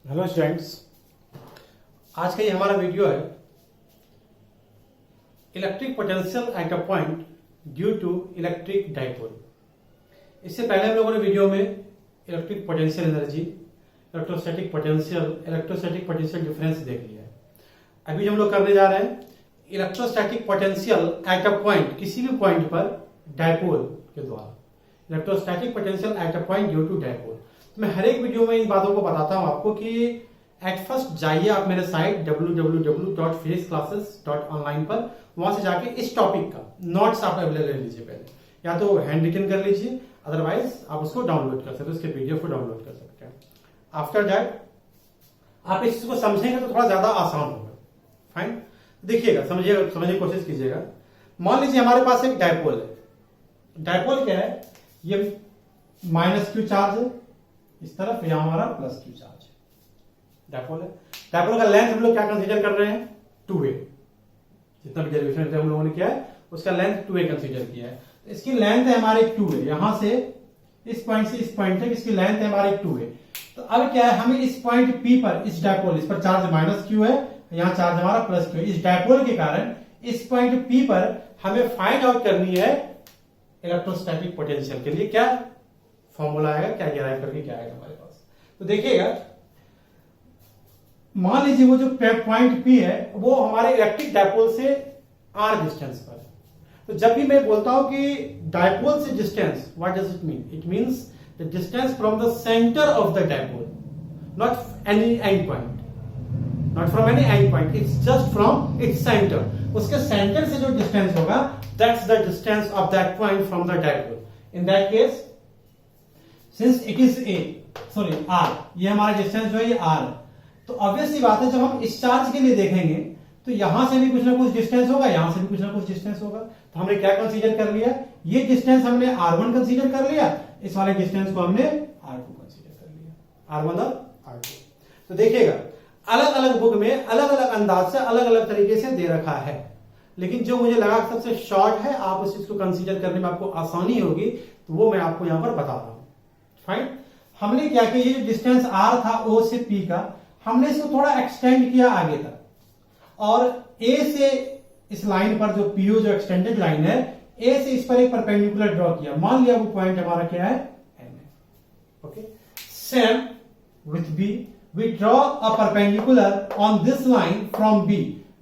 Hello students, आज का ये हमारा वीडियो है electric potential at a point due to electric dipole. इससे पहले हम लोगों ने वीडियो में electric potential energy, electrostatic potential difference देख लिया है। अभी हम लोग करने जा रहे हैं electrostatic potential at a point, किसी भी पॉइंट पर डाइपोल के द्वारा। Electrostatic potential at a point due to dipole. तो मैं हर एक वीडियो में इन बातों को बताता हूं आपको कि एट फर्स्ट जाइए आप मेरे साइट www.physicssclasses.online पर, वहां से जाके इस टॉपिक का नोट्स आप अवेलेबल कर लीजिए। पहले या तो हैंड रिटन कर लीजिए, अदरवाइज आप उसको डाउनलोड कर सकते हैं, उसके पीडीएफ को डाउनलोड कर सकते हैं। आफ्टर दैट आप इस चीज को समझेंगे तो थोड़ा ज्यादा आसान होगा। फाइन, देखिएगा, समझने की कोशिश कीजिएगा। मान लीजिए हमारे पास एक डाइपोल है। डाइपोल क्या है? ये माइनस क्यू चार्ज है इस तरफ, यहां हमारा प्लस क्यू चार्ज है। डाइपोल है। डाइपोल का लेंथ हम लोग क्या कंसीडर कर रहे हैं? 2a। जितना भी डेरिवेशन हम लोगों ने किया है उसका लेंथ 2a कंसीडर किया है। तो इसकी लेंथ है हमारी 2a, यहां से इस पॉइंट से इस पॉइंट तक इसकी लेंथ है हमारी 2a। तो अब क्या है, हमें इस पॉइंट P पर, इस डाइपोल, इस पर चार्ज माइनस क्यू है, यहां चार्ज हमारा प्लस क्यू है। इस डाइपोल के कारण इस पॉइंट P पर हमें फाइंड आउट करनी है इलेक्ट्रोस्टैटिक पोटेंशियल के लिए। क्या फॉर्मूला आएगा, क्या डिराइव करके क्या आएगा हमारे पास? तो देखिएगा, मान लीजिए वो जो पॉइंट P है वो हमारे इलेक्ट्रिक डाइपोल से r डिस्टेंस पर है। तो जब भी मैं बोलता हूं कि डाइपोल से distance, what does it mean? It means the distance from the centre of the dipole, not any and point, not from any and point, it's just from its centre. उसके सेंटर से जो distance होगा, that's the distance of that point from the dipole. In that case, since it is r, ये हमारा distance जो है ये r है। तो ऑब्वियस सी बात है, जब हम इस चार्ज के लिए देखेंगे तो यहां से भी कुछ ना कुछ डिस्टेंस होगा, यहां से भी कुछ ना कुछ डिस्टेंस होगा। तो हमने क्या कंसीडर कर लिया? ये डिस्टेंस हमने r1 कंसीडर कर लिया, इस वाले डिस्टेंस को हमने r2 कंसीडर कर लिया, r1 और r2। तो देखिएगा, अलग अलग बुक में अलग अलग अंदाज से अलग अलग तरीके से दे रखा है, लेकिन जो मुझे लगा सबसे शॉर्ट है, आप उस चीज को कंसीडर करने में आपको आसानी होगी, तो वो मैं आपको यहां पर बता रहा हूं। फाइन, हमने क्या किया, ये जो डिस्टेंस r था O से P का, हमने इसको थोड़ा एक्सटेंड किया आगे तक, और A से इस लाइन पर जो PO जो एक्सटेंडेड लाइन है, A से इस पर एक परपेंडिकुलर ड्रॉ किया। मान लिया वो पॉइंट हमारा क्या है? M है। Okay, same with B, we draw a perpendicular on this line from B।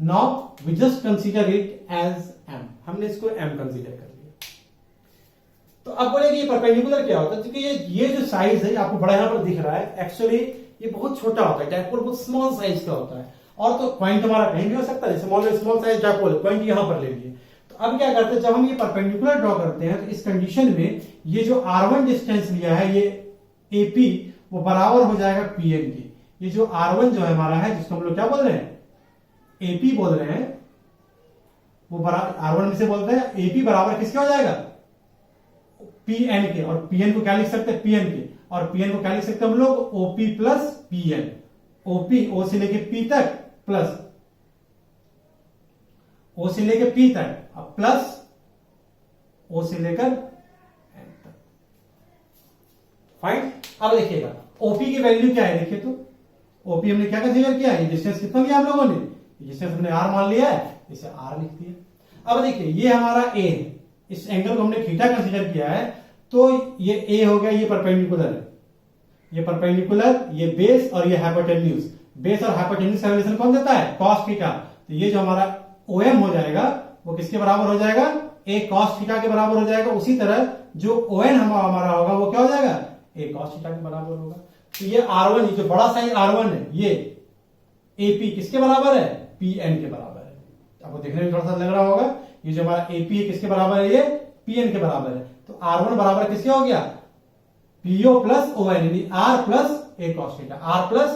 Now we just consider it as M। हमने इसको M कंसीडर कर लिया। तो अब बोले कि ये परपेंडिकुलर क्या होता है? क्योंकि ये जो साइज है आपको बड़ा यहां पर दिख रहा है, एक्चुअली ये बहुत छोटा होता है। डाइपोल बहुत स्मॉल साइज का होता है, और तो पॉइंट हमारा कहीं भी हो सकता है। स्मॉल साइज डाइपोल, पॉइंट यहां पर ले लिए। तो अब क्या करते हैं, जब हम ये परपेंडिकुलर ड्रॉ करते हैं, तो इस कंडीशन में ये जो r1 डिस्टेंस लिया है, ये AP, वो बराबर हो जाएगा PN के। ये जो r1 जो है हमारा है, जिसको हम लोग क्या बोल रहे हैं? AP बोल रहे हैं, वो बराबर r1 से बोलते हैं। AP बराबर किसके हो जाएगा? Pn के। और Pn को क्या लिख सकते हैं? Pn के। और Pn को क्या लिख सकते हैं हम लोग? OP plus Pn। OP, O से लेके P तक, प्लस O से लेके P तक, अब प्लस O से लेकर N तक। फाइन, अब देखिएगा OP की वैल्यू क्या है? देखिए, तो OP हमने क्या कंसीडर किया? ये डिस्टेंस कितना लिया हम लोगों ने? डिस्टेंस हमने r मान लिया है, इसे r लिख दिया। अब देखिए, ये हमारा A है, इस एंगल को हमने थीटा कंसीडर किया है, तो ये A हो गया, ये परपेंडिकुलर है, ये परपेंडिकुलर, ये बेस और ये हाइपोटेन्यूज। बेस और हाइपोटेन्यूज का रिलेशन कौन देता है? Cos theta. तो ये जो हमारा OM हो जाएगा वो किसके बराबर हो जाएगा? A कॉस थीटा के बराबर हो जाएगा। उसी तरह जो ON हमारा होगा वो क्या हो जाएगा? A कॉस थीटा के बराबर होगा। तो ये R1, जो बड़ा साइज R1 है, ये AP किसके बराबर है? PN के बराबर है। आपको देखने में थोड़ा सा लग रहा होगा, ये जो हमारा AP है किसके बराबर है? ये PN के बराबर है। तो R1 बराबर किसके हो गया? PO प्लस ON, यानी R plus A cos theta, R plus A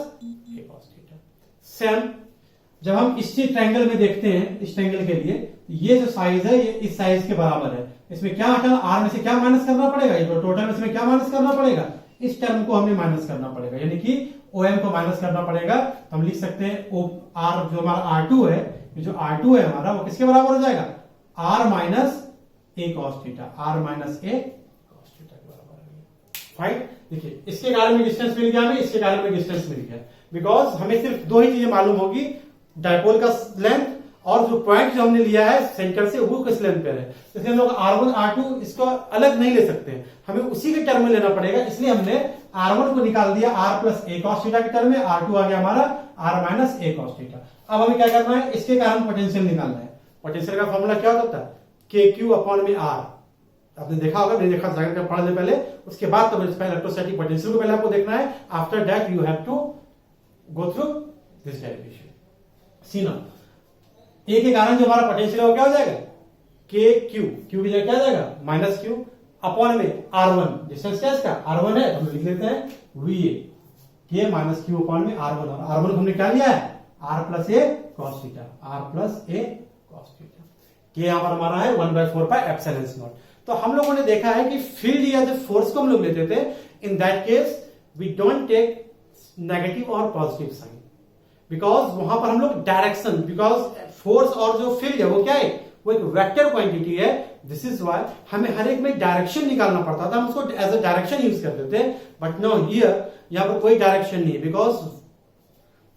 cos theta. Same जब हम इस ट्रायंगल में देखते हैं, इस ट्रायंगल के लिए, ये जो साइज है ये इस साइज के बराबर है। इसमें क्या हटाना? R में से क्या माइनस करना पड़ेगा? ये तो टोटल में इसमें क्या माइनस करना पड़ेगा? इस टर्म को हमें माइनस करना पड़ेगा, यानी कि OM को माइनस करना पड़ेगा। तो हम लिख सकते हैं R जो हमारा R2 है, ये जो R2 है हमारा, वो किसके बराबर हो जाएगा? R minus A cos theta, R minus A cos theta के बराबर है। फाइन, देखिए, इसके कारण में डिस्टेंस मिल गया हमें, इसके कारण में डिस्टेंस मिल गया। बिकॉज हमें सिर्फ दो ही चीजें मालूम होगी, डायपोल का लेंथ और जो पॉइंट जो हमने लिया है सेंटर से वो किस लेंथ पे है। इसलिए हम लोग R1 R2 इसको अलग नहीं ले सकते, हमें उसी के टर्म में लेना पड़ेगा। इसलिए हमने R1 को निकाल दिया R plus A cos theta के टर्म में, R2 आ गया हमारा R माइनस ए कॉस थीटा। अब हमें क्या करना है, इसके कारण पोटेंशियल निकालना है। पोटेंशियल का फॉर्मूला क्या होता है, के क्यू अपॉन में आर। आपने देखा होगा, नहीं देखा जाकर पढ़ ले पहले, उसके बाद तो इलेक्ट्रोस्टैटिक पोटेंशियल को पहले आपको देखना है। After that you have to go through this derivation. See ना, ए के कारण जो हमारा पोटेंशियल है वो क्या हो जाएगा, के क्यू, क्यू की जगह क्या आ जाएगा माइनस क्यू अपॉन में R1, डिस्टेंस क्या है इसका R1 है, हम लिख लेते हैं VA, के माइनस क्यू अपॉन में R1, और R1 हमने क्या लिया है R plus A cos theta, R plus A cos theta. के यहां पर हमारा है 1/4 पाई एप्सिलॉन नॉट। तो हम लोगों ने देखा है कि फील्ड या जो फोर्स को हम लोग लेते थे, in that case we don't take negative और पॉजिटिव साइन, बिकॉज वहां पर हम लोग डायरेक्शन, बिकॉज फोर्स और जो फील्ड है वो क्या है, वो एक वेक्टर क्वांटिटी है। दिस इज वाई हमें हर एक में डायरेक्शन निकालना पड़ता था, हम उसको एज अ डायरेक्शन यूज करते थे। बट नो हियर, यहां पर कोई डायरेक्शन नहीं है, बिकॉज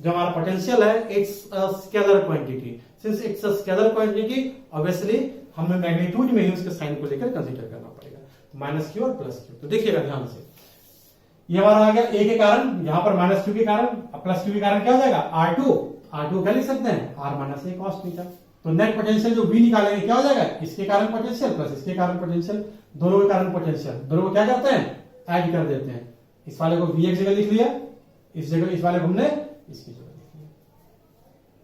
जो हमारा पोटेंशियल है it's a scalar quantity. Since it's a scalar quantity, obviously हमें मैग्नीट्यूड में ही उसके साइन को लेकर कंसीडर करना पड़ेगा, माइनस क्यू और प्लस क्यू। तो देखिएगा ध्यान से, ये हमारा आ गया ए के कारण, यहां पर माइनस क्यू के कारण, प्लस क्यू के कारण क्या हो जाएगा R2 क्या लिख सकते हैं R माइनस ए कॉस थीटा। तो नेट पोटेंशियल जो V निकालेंगे क्या हो जाएगा, इसके कारण पोटेंशियल प्लस इसके कारण पोटेंशियल, दोनों के कारण पोटेंशियल, दोनों को क्या करते हैं ऐड कर देते हैं। इस वाले को V एक जगह लिख लिया, इस जगह इस वाले को हमने इसकी जगह लिख लिया।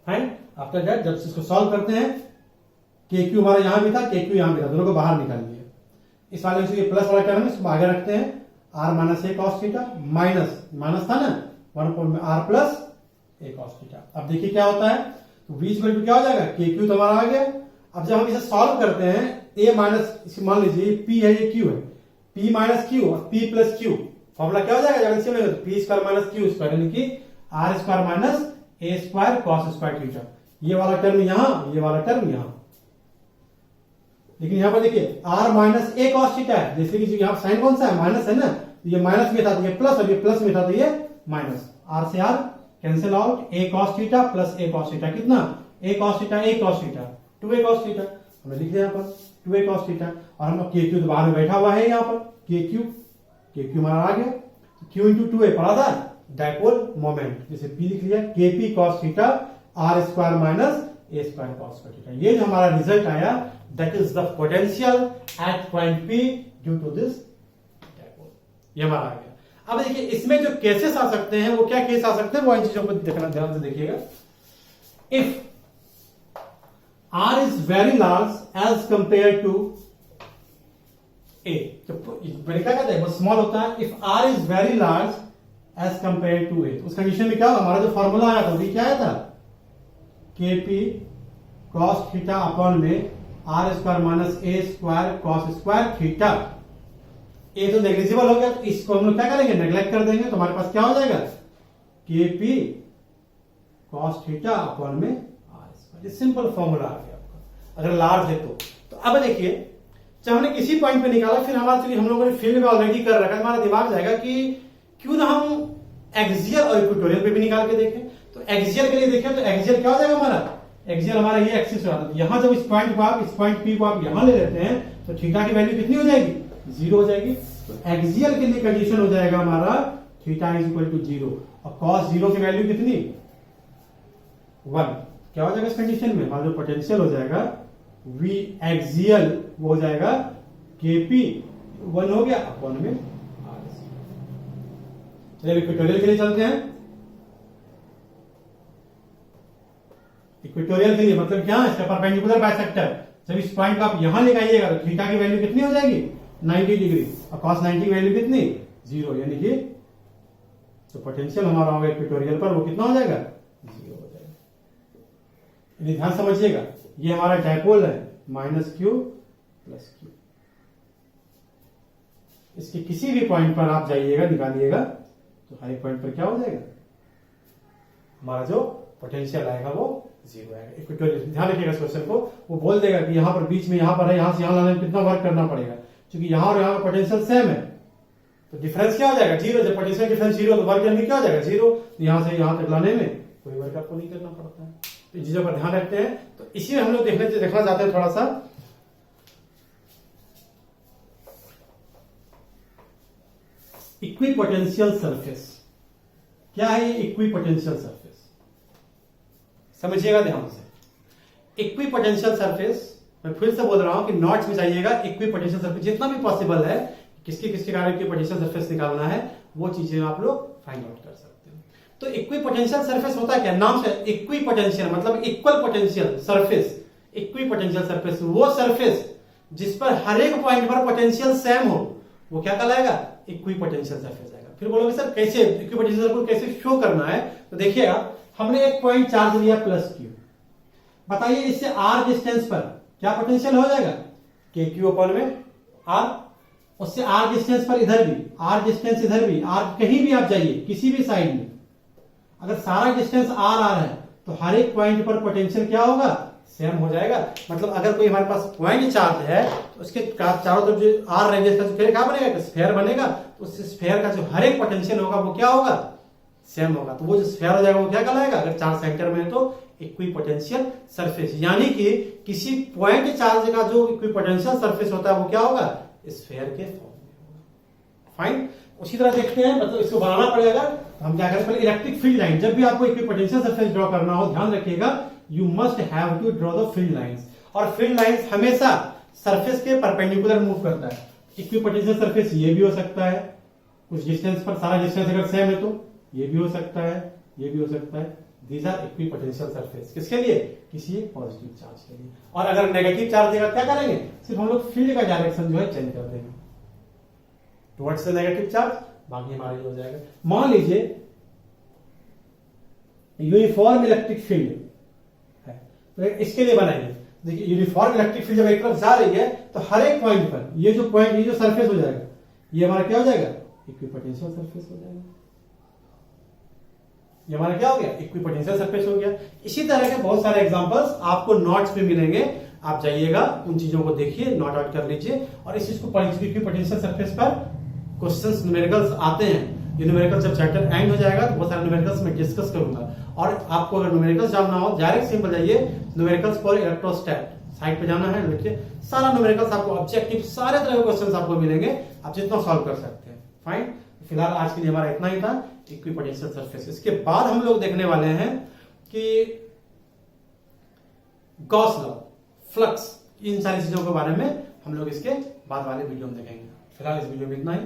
फाइन, आफ्टर दैट जब इसको सॉल्व करते हैं, के क्यू हमारा यहां भी था, के क्यू यहां भी था, दोनों को बाहर निकाल लिया। इस वाले से प्लस वाला टर्म है, इसको आगे रखते हैं, R माइनस ए कॉस थीटा, माइनस माइनस था ना 1 में R plus A cos theta. अब देखिए क्या होता है, तो V इक्वल टू क्या हो जाएगा, के क्यू तो हमारा आ गया। अब जब हम इसे सॉल्व करते हैं, ए माइनस, मान लीजिए P है, ये Q है, P माइनस क्यू और P प्लस क्यू, फॉर्मूला क्या हो जाएगा जब इसे तो P square minus Q square, यानी कि R square minus A square cos square theta. ये वाला टर्म यहां, ये वाला टर्म यहां। लेकिन यहां पर देखिए R माइनस ए कॉस थीटा है, जैसे कि यहां साइन कौन सा है माइनस है ना, ये माइनस में था तो ये प्लस, और ये प्लस में था तो ये माइनस। R से R cancel out, A cos theta plus A cos theta कितना, A cos theta 2a cos theta, हमने लिख दिया यहाँ पर 2a कॉस थीटा। और हम के क्यू तो बाहर में बैठा हुआ है, यहाँ पर के क्यू हमारा आ गया, क्यू इंटू 2a पढ़ा था डायपोल मोमेंट, जैसे P लिख लिया, K P cos theta R square minus A square cos square theta. ये जो हमारा रिजल्ट आया, that is the potential at point P due to this dipole, ये हमारा आ गया। अब देखिए इसमें जो केसेस आ सकते हैं, वो क्या केस आ सकते हैं, वो इन चीजों को देखना ध्यान से देखिएगा। If R is very large as compared to A, तो मैंने क्या कहते हैं, वो स्मॉल होता है। If R is very large as compared to A, उस कंडीशन में क्या होगा, हमारा जो फॉर्मूला आया था वो क्या आया था, KP cos थीटा अपॉन में R square minus A square cos square theta. ए तो नेग्लिजिबल हो गया, तो इसको हम लोग क्या करेंगे, नेग्लेक्ट कर देंगे, तो हमारे पास क्या हो जाएगा, KP cos थीटा अपॉन में R स्क्वायर। सिंपल फॉर्मूला आ गया आपका, अगर लार्ज है तो। अब देखिए जब हमने किसी पॉइंट पे निकाला, फिर हमारा चलिए हम लोगों ने फील्ड में ऑलरेडी कर रखा है, हमारा दिमाग जाएगा कि क्यों ना हम एक्सियल और इक्वेटोरियल पे भी निकाल के देखें। तो एक्सियल के लिए देखें तो एक्सियल क्या हो जाएगा हमारा, एक्सियल हमारा ये एक्सिस हो जाता है। यहां जब इस पॉइंट को आप, इस पॉइंट पी को आप यहां ले लेते हैं, तो थीटा की वैल्यू कितनी हो जाएगी, 0 हो जाएगी। तो एक्सियल के लिए कंडीशन हो जाएगा हमारा थीटा इज इक्वल टू 0, और कॉस 0 की वैल्यू कितनी 1। क्या हो जाएगा इस कंडीशन में, हमारा जो पोटेंशियल हो जाएगा V एक्सियल वो हो जाएगा KP 1 हो गया अपॉन में R। चलिए इक्वेटोरियल के लिए चलते हैं। इक्वेटोरियल के लिए मतलब क्या है, इसका परपेंडिकुलर बाइसेक्टर। जब इस पॉइंट को आप यहां लेकर आइएगा तो थीटा की वैल्यू कितनी हो जाएगी 90 डिग्री, और कॉस 90 की वैल्यू कितनी 0, यानी कि तो पोटेंशियल हमारा होगा इक्वेटोरियल पर वो कितना हो जाएगा 0 हो जाएगा। यानी ध्यान समझिएगा, ये हमारा डायपोल है माइनस क्यू प्लस क्यू। इसके किसी भी पॉइंट पर आप जाइएगा निकालिएगा, तो हर एक पॉइंट पर क्या हो जाएगा, हमारा जो पोटेंशियल आएगा वो 0 आएगा। इक्वेटोरियल ध्यान रखिएगा इस क्वेश्चन को, वो बोल देगा कि यहां पर बीच में यहां पर है, यहां से यहां लाने में कितना वर्क करना पड़ेगा, क्योंकि यहां और यहां का पोटेंशियल सेम है। तो डिफरेंस क्या हो जाएगा? जीरो। जब पोटेंशियल डिफरेंस जीरो तो वर्क डन क्या हो जाएगा? जीरो। तो यहां से यहां तक लाने में कोई वर्क आपको नहीं करना पड़ता है। तो इन चीजों पर ध्यान रखते हैं। तो इसी में हम लोग देखना चाहते हैं थोड़ा सा इक्विपोटेंशियल सरफेस। क्या है ये इक्विपोटेंशियल सरफेस? समझिएगा ध्यान से। इक्विपोटेंशियल सरफेस, मैं फिर से बोल रहा हूं कि नोट्स में चाहिएगा इक्विपोटेंशियल सरफेस जितना भी पॉसिबल है, किसके कारण इक्विपोटेंशियल सरफेस निकालना है वो चीजें आप लोग फाइंड आउट कर सकते हैं। तो इक्विपोटेंशियल सरफेस होता है क्या? नाम से इक्विपोटेंशियल मतलब equal potential surface. Equipotential surface वो सरफेस जिस पर हर एक पॉइंट पर पोटेंशियल सेम हो, वो क्या कहलाएगा? इक्विपोटेंशियल सरफेस आएगा। फिर बोलोगे सर कैसे इक्विपोटेंशियल सरफेस कैसे शो करना है? तो देखिएगा, हमने एक पॉइंट चार्ज लिया प्लस क्यू, बताइए इससे आर डिस्टेंस पर क्या पोटेंशियल हो जाएगा? के क्यू अपॉन में आर। उससे आर डिस्टेंस पर इधर भी, आर डिस्टेंस इधर भी, आर कहीं भी आप जाइए किसी भी साइड में, अगर सारा डिस्टेंस आर है तो हर एक पॉइंट पर पोटेंशियल क्या होगा? सेम हो जाएगा। मतलब अगर कोई हमारे पास पॉइंट चार्ज है तो उसके चारों तरफ जो आर रेडियस का स्फीयर क्या बनेगा? स्फीयर बनेगा। तो उस स्फीयर का जो हर एक पोटेंशियल होगा वो क्या होगा? सेम होगा। तो वो जो स्फीयर हो जाएगा वो क्या कहलाएगा? अगर चार्ज सेंटर में है तो इक्विपोटेंशियल सरफेस। यानी कि किसी पॉइंट चार्ज का जो इक्विपोटेंशियल सरफेस होता है वो क्या होगा? स्फीयर के फॉर्म में होगा। फाइन। उसी तरह देखते हैं, मतलब इसको बनाना पड़ेगा। हम क्या करें, पहले इलेक्ट्रिक फील्ड लाइन, जब भी आपको इक्विपोटेंशियल सरफेस ड्रॉ करना हो ध्यान रखिएगा you must have to draw the field lines. और फील्ड लाइंस हमेशा सरफेस के परपेंडिकुलर मूव करता है। इक्विपोटेंशियल सरफेस ये भी हो सकता है कुछ डिस्टेंस पर, सारा डिस्टेंस अगर सेम है तो ये भी हो सकता है, ये भी हो सकता है। These are equipotential surface. किसके लिए? किसी एक पॉजिटिव चार्ज के लिए। और अगर नेगेटिव चार्ज देगा क्या करेंगे? सिर्फ हम लोग फील्ड का डायरेक्शन जो है चेंज कर देंगे टुवर्ड्स द नेगेटिव चार्ज, बाकी हमारा ये हो जाएगा। मान लीजिए यूनिफॉर्म इलेक्ट्रिक फील्ड है, तो इसके लिए बनाएंगे। देखिए यूनिफॉर्म इलेक्ट्रिक फील्ड जब एक तरफ जा रही है तो हर एक पॉइंट पर ये जो पॉइंट, ये जो सरफेस हो जाएगा, ये हमारा क्या हो जाएगा? इक्विपोटेंशियल सरफेस हो जाएगा। ये हमारा क्या हो गया? इक्विपोटेंशियल सरफेस हो गया। इसी तरह के बहुत सारे एग्जांपल्स आपको नोट्स में मिलेंगे, आप जाइएगा उन चीजों को देखिए, नोट आउट कर लीजिए और इस चीज को पढ़िए। इक्विपोटेंशियल सरफेस पर क्वेश्चंस न्यूमेरिकल्स आते हैं। ये न्यूमेरिकल्स जब चैप्टर एंड हो जाएगा तो बहुत सारे न्यूमेरिकल्स में डिस्कस करूंगा। और आपको अगर न्यूमेरिकल्स जानना हो डायरेक्ट सिंपल जाइए न्यूमेरिकल्स फॉर इलेक्ट्रोस्टैट साइट पे जाना है, देखिए सारा न्यूमेरिकल्स आपको ऑब्जेक्टिव सारे तरह के क्वेश्चंस आपको मिलेंगे, आप जितना सॉल्व कर सकते हैं। फाइन। फिलहाल आज के लिए हमारा इतना ही था, इक्विपोटेंशियल सरफेस। इसके बाद हम लोग देखने वाले हैं कि गॉस लॉ, फ्लक्स, इन सारी चीजों के बारे में हम लोग इसके बाद वाले वीडियो में देखेंगे। फिलहाल इस वीडियो में इतना ही।